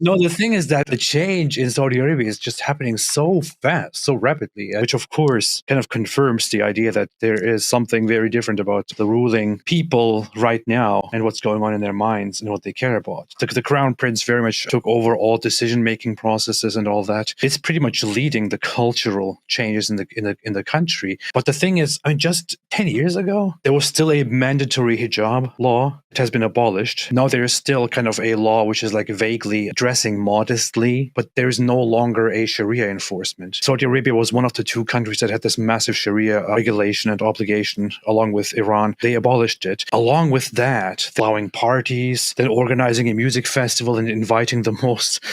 No, the thing is that the change in Saudi Arabia is just happening so fast, so rapidly, which of course kind of confirms the idea that there is something very different about the ruling people right now and what's going on in their minds and what they care about. The crown prince very much took over all decision-making processes and all that. It's pretty much leading the cultural changes in the country. But the thing is, I mean, just 10 years ago, there was still a mandatory hijab law. It has been abolished. Now there is still kind of a law which is like vaguely dressing modestly, but there is no longer a Sharia enforcement. Saudi Arabia was one of the two countries that had this massive Sharia regulation and obligation, along with Iran. They abolished it. Along with that, allowing parties, then organizing a music festival and inviting the most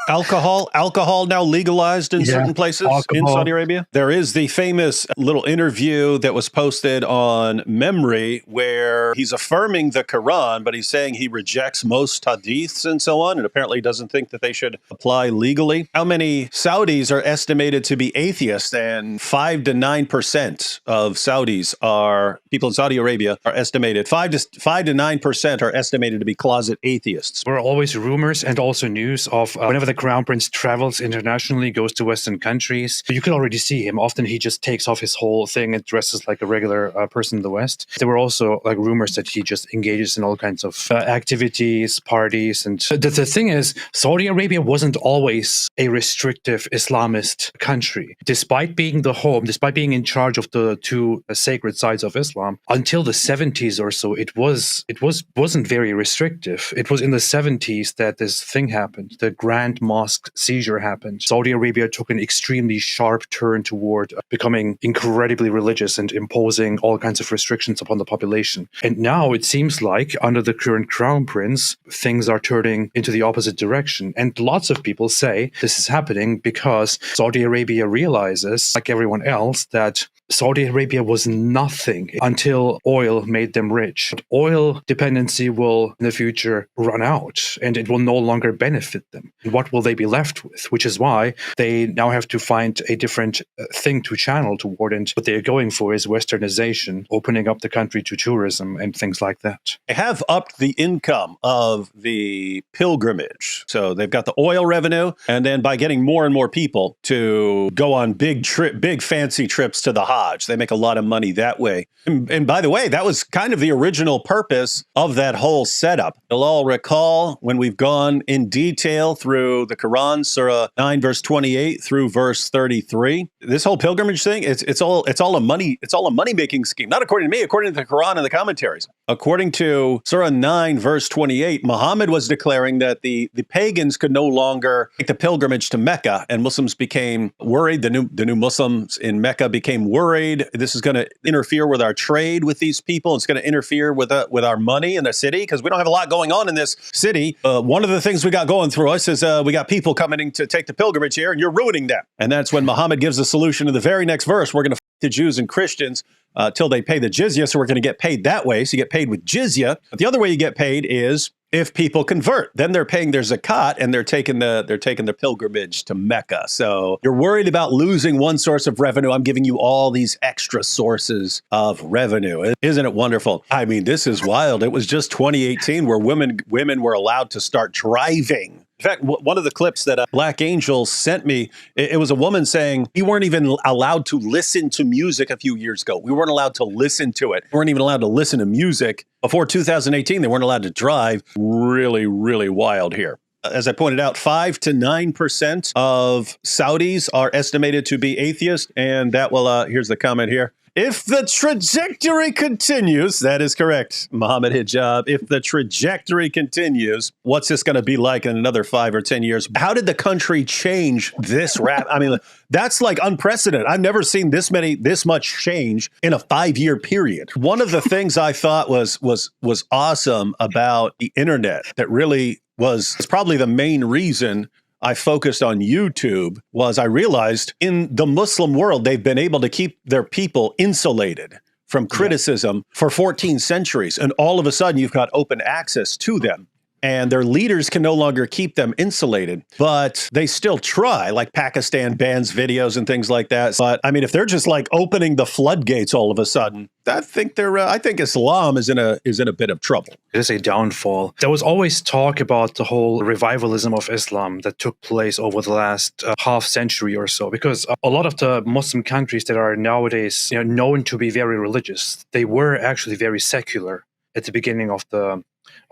Alcohol now legalized in certain places in Saudi Arabia. There is the famous little interview that was posted on Memory where he's affirming the Quran, but he's saying he rejects most hadiths and so on, and apparently doesn't think that they should apply legally. How many Saudis are estimated to be atheists? And 5 to 9% of Saudis are, people in Saudi Arabia are estimated, 5 to 9% are estimated to be closet atheists. There are always rumors and also news of whenever the crown prince travels internationally, goes to Western countries. You can already see him. Often he just takes off his whole thing and dresses like a regular person in the West. There were also like rumors that he just engages in all kinds of activities, parties. And the thing is, Saudi Arabia wasn't always a restrictive Islamist country. Despite being the home, despite being in charge of the two sacred sites of Islam, until the 70s or so, it wasn't very restrictive. It was in the 70s that this thing happened. The Grand Mosque seizure happened. Saudi Arabia took an extremely sharp turn toward becoming incredibly religious and imposing all kinds of restrictions upon the population. And now it seems like under the current crown prince, things are turning into the opposite direction. And lots of people say this is happening because Saudi Arabia realizes, like everyone else, that Saudi Arabia was nothing until oil made them rich. But oil dependency will in the future run out and it will no longer benefit them. And what will they be left with? Which is why they now have to find a different thing to channel toward. And what they're going for is westernization, opening up the country to tourism and things like that. They have upped the income of the pilgrimage. So they've got the oil revenue, and then by getting more and more people to go on big fancy trips to the Hajj, they make a lot of money that way. And by the way, that was kind of the original purpose of that whole setup. You'll all recall when we've gone in detail through the Quran, Surah 9, verse 28 through verse 33. This whole pilgrimage thing, it's all a money-making scheme. Not according to me, according to the Quran and the commentaries. According to Surah 9, verse 28, Muhammad was declaring that the pagans could no longer take the pilgrimage to Mecca, and Muslims became worried. The new Muslims in Mecca became worried. This is going to interfere with our trade with these people. It's going to interfere with our money in the city because we don't have a lot going on in this city. One of the things we got going through us is we got people coming in to take the pilgrimage here, and you're ruining them. And that's when Muhammad gives the solution in the very next verse. We're going to fight the Jews and Christians till they pay the jizya, so we're going to get paid that way. So you get paid with jizya. But the other way you get paid is if people convert. Then they're paying their zakat and they're taking the pilgrimage to Mecca. So you're worried about losing one source of revenue. I'm giving you all these extra sources of revenue. Isn't it wonderful? I mean, this is wild. It was just 2018 where women were allowed to start driving. In fact, one of the clips that Black Angel sent me, it was a woman saying, we weren't even allowed to listen to music a few years ago. We weren't allowed to listen to it. We weren't even allowed to listen to music. Before 2018, they weren't allowed to drive. Really, really wild here. As I pointed out, 5 to 9% of Saudis are estimated to be atheists. And that will, here's the comment here. If the trajectory continues, that is correct, Muhammad Hijab. If the trajectory continues, what's this going to be like in another 5 or 10 years? How did the country change this rap? I mean, that's like unprecedented. I've never seen this much change in a 5-year period. One of the things I thought was awesome about the internet that really was probably the main reason I focused on YouTube was I realized in the Muslim world, they've been able to keep their people insulated from criticism for 14 centuries. And all of a sudden, you've got open access to them. and their leaders can no longer keep them insulated, but they still try. Like Pakistan bans videos and things like that. But I mean, if they're just like opening the floodgates all of a sudden, I think Islam is in a bit of trouble. It is a downfall. There was always talk about the whole revivalism of Islam that took place over the last half century or so, because a lot of the Muslim countries that are nowadays known to be very religious, they were actually very secular at the beginning of the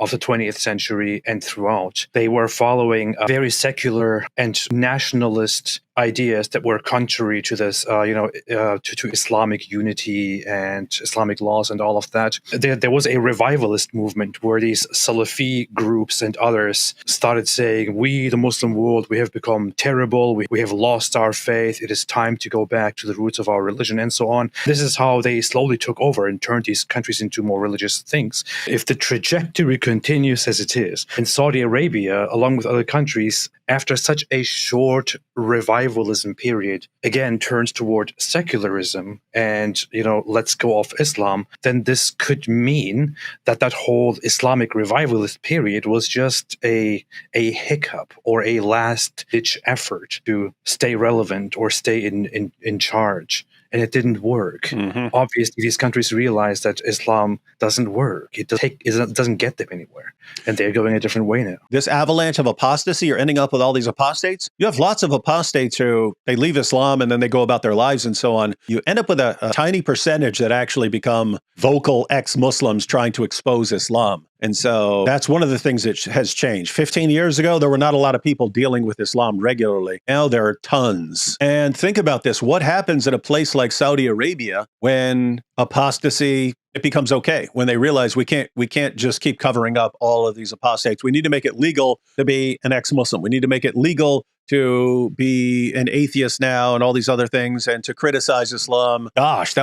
20th century and throughout. They were following very secular and nationalist ideas that were contrary to this, to Islamic unity and Islamic laws and all of that. There was a revivalist movement where these Salafi groups and others started saying, we, the Muslim world, we have become terrible. We have lost our faith. It is time to go back to the roots of our religion and so on. This is how they slowly took over and turned these countries into more religious things. If the trajectory continues as it is, in Saudi Arabia, along with other countries, after such a short revivalism period, again turns toward secularism and, let's go off Islam, then this could mean that whole Islamic revivalist period was just a hiccup or a last-ditch effort to stay relevant or stay in charge. And it didn't work. Mm-hmm. Obviously, these countries realized that Islam doesn't work. It doesn't get them anywhere. And they're going a different way now. This avalanche of apostasy, you're ending up with all these apostates. You have lots of apostates who, they leave Islam and then they go about their lives and so on. You end up with a tiny percentage that actually become vocal ex-Muslims trying to expose Islam. And so that's one of the things that has changed. 15 years ago, there were not a lot of people dealing with Islam regularly. Now there are tons. And think about this. What happens in a place like Saudi Arabia when apostasy, it becomes okay, when they realize we can't just keep covering up all of these apostates. We need to make it legal to be an ex-Muslim. We need to make it legal to be an atheist now and all these other things and to criticize Islam. Gosh,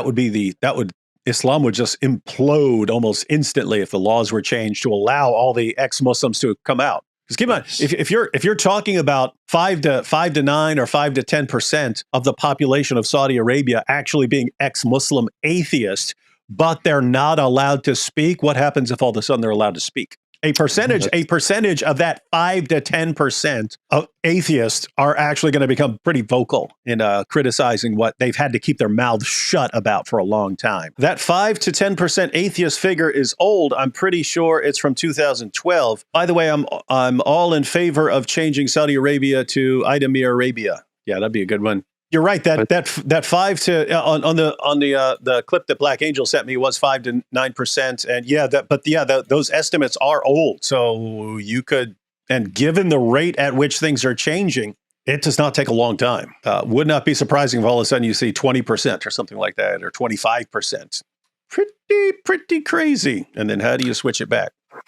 Islam would just implode almost instantly if the laws were changed to allow all the ex-Muslims to come out. Because keep in mind, if you're talking about 5 to 9 or 5 to 10% of the population of Saudi Arabia actually being ex-Muslim atheists, but they're not allowed to speak, what happens if all of a sudden they're allowed to speak? A percentage of that 5 to 10% of atheists are actually going to become pretty vocal in criticizing what they've had to keep their mouths shut about for a long time. That 5 to 10% atheist figure is old. I'm pretty sure it's from 2012. By the way, I'm all in favor of changing Saudi Arabia to Idemir Arabia. Yeah, that'd be a good one. You're right. That 5 to on the clip that Black Angel sent me was 5 to 9%, and those estimates are old. So you could, and given the rate at which things are changing, it does not take a long time. Would not be surprising if all of a sudden you see 20% or something like that, or 25%. Pretty crazy. And then how do you switch it back?